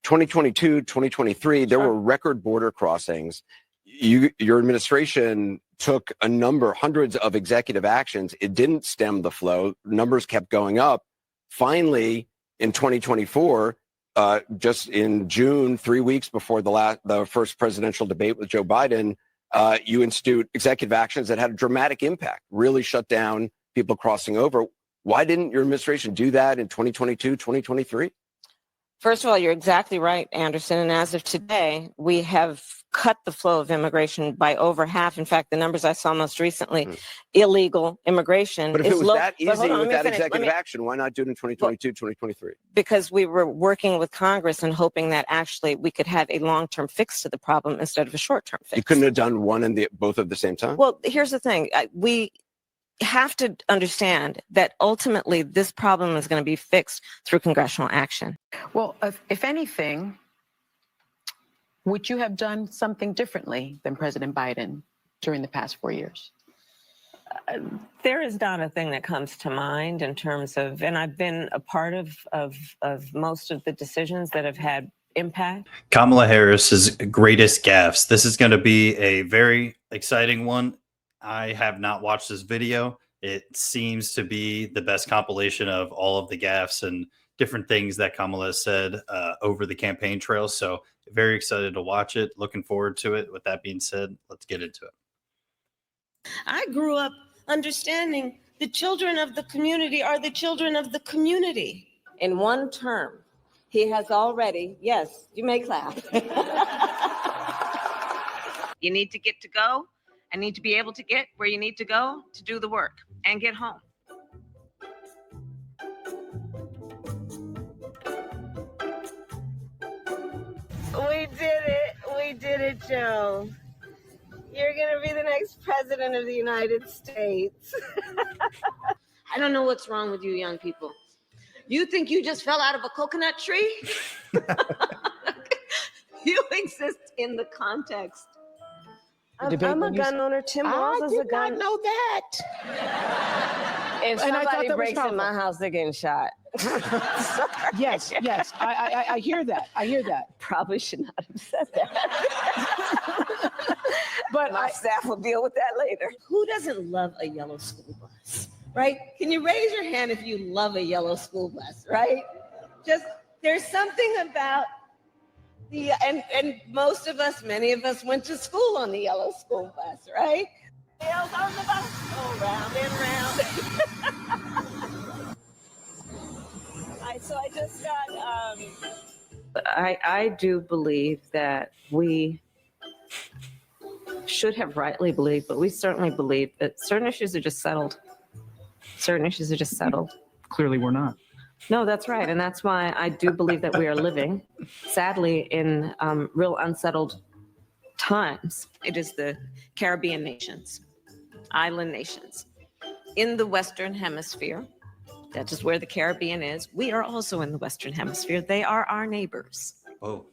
2022, 2023, there were record border crossings. Your administration took hundreds of executive actions. It didn't stem the flow. Numbers kept going up. Finally, in 2024, just in June, 3 weeks before the first presidential debate with Joe Biden, you institute executive actions that had a dramatic impact, really shut down people crossing over. Why didn't your administration do that in 2022, 2023? First of all, you're exactly right, Anderson. And as of today, we have cut the flow of immigration by over half. In fact, the numbers I saw most recently, illegal immigration. But if it was that easy with that executive action, why not do it in 2022, 2023? Because we were working with Congress and hoping that actually we could have a long-term fix to the problem instead of a short-term fix. You couldn't have done one and both at the same time? Well, here's the thing. We have to understand that ultimately this problem is going to be fixed through congressional action. Well, if anything, would you have done something differently than President Biden during the past 4 years? There is not a thing that comes to mind in terms of, and I've been a part of most of the decisions that have had impact. Kamala Harris's greatest gaffes. This is going to be a very exciting one. I have not watched this video. It seems to be the best compilation of all of the gaffes and different things that Kamala has said over the campaign trail. So very excited to watch it. Looking forward to it. With that being said, let's get into it. I grew up understanding the children of the community are the children of the community. In one term, he has already, yes, you may clap. You need to get to go. I need to be able to get where you need to go to do the work and get home. We did it. We did it, Joe. You're going to be the next president of the United States. I don't know what's wrong with you young people. You think you just fell out of a coconut tree? You exist in the context. I'm a gun owner. Tim Walz is a gun. I did not know that. If somebody breaks in my house, they're getting shot. Yes, I hear that. I hear that. Probably should not have said that. But my staff will deal with that later. Who doesn't love a yellow school bus, right? Can you raise your hand if you love a yellow school bus, right? Just, there's something about and most of us, many of us went to school on the yellow school bus, right? Wheels on the bus go round and round. So I just got, I do believe that we should have rightly believed, but we certainly believe that certain issues are just settled. Certain issues are just settled. Clearly we're not. No, that's right. And that's why I do believe that we are living, sadly, in real unsettled times. It is the Caribbean nations, island nations. In the Western Hemisphere, that is where the Caribbean is. We are also in the Western Hemisphere. They are our neighbors. Oh.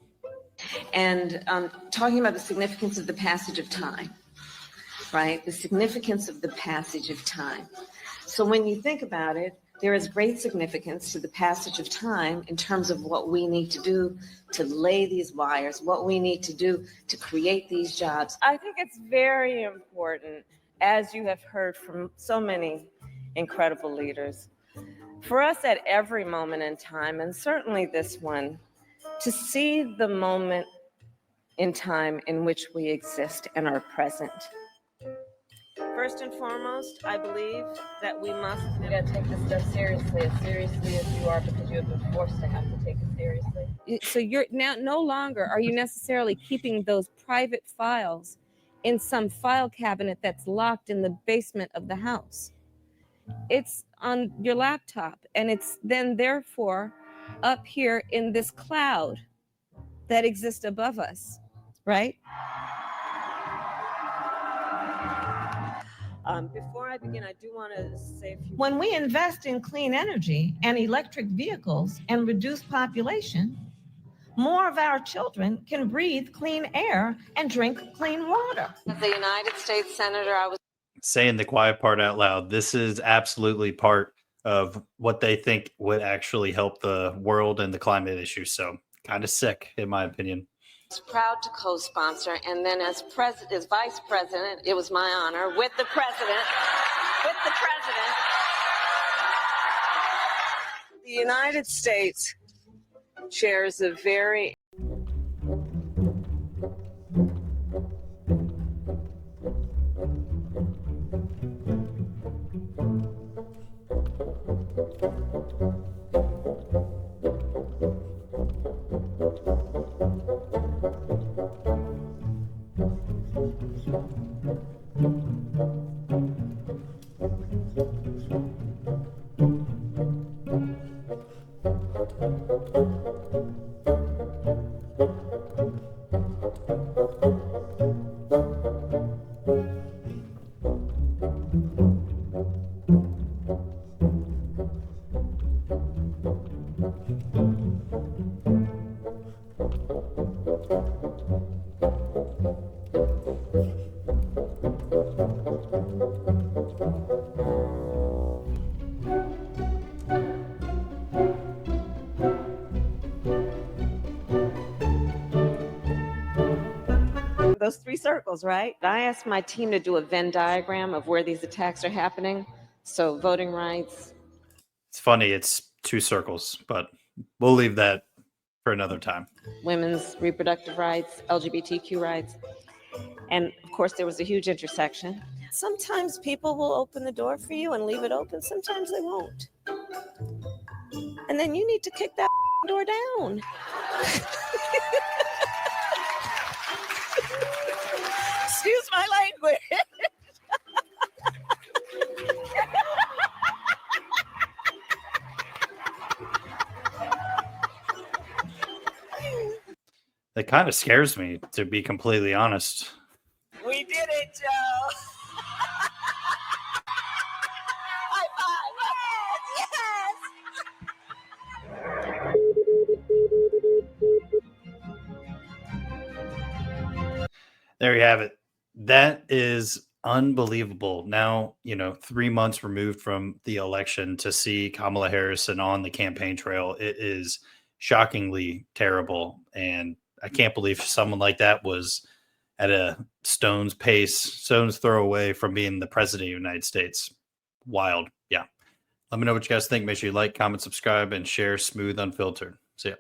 And talking about the significance of the passage of time, right? The significance of the passage of time. So when you think about it, there is great significance to the passage of time in terms of what we need to do to lay these wires, what we need to do to create these jobs. I think it's very important, as you have heard from so many incredible leaders, for us at every moment in time, and certainly this one, to see the moment in time in which we exist and are present. First and foremost, I believe that we gotta take this stuff seriously as you are, because you have been forced to have to take it seriously. So you're now no longer are you necessarily keeping those private files in some file cabinet that's locked in the basement of the house. It's on your laptop, and it's then therefore up here in this cloud that exists above us, right? Before I begin, I do want to say a few. When we invest in clean energy and electric vehicles and reduce population, more of our children can breathe clean air and drink clean water. As a United States Senator, I was Saying the quiet part out loud. This is absolutely part of what they think would actually help the world and the climate issue. So kind of sick, in my opinion. was proud to co-sponsor, and then as vice president, it was my honor with the president. The United States shares a very those three circles, right? I asked my team to do a Venn diagram of where these attacks are happening. So voting rights. It's funny, it's 2 circles, but we'll leave that for another time. Women's reproductive rights, LGBTQ rights. And of course, there was a huge intersection. Sometimes people will open the door for you and leave it open. Sometimes they won't. And then you need to kick that door down. Excuse my language. It kind of scares me, to be completely honest. We did it, Joe. High five. Yes. There you have it. That is unbelievable. Now, 3 months removed from the election, to see Kamala Harris on the campaign trail, it is shockingly terrible. And I can't believe someone like that was at a stone's throw away from being the president of the United States. Wild. Yeah. Let me know what you guys think. Make sure you like, comment, subscribe, and share Smooth Unfiltered. See ya.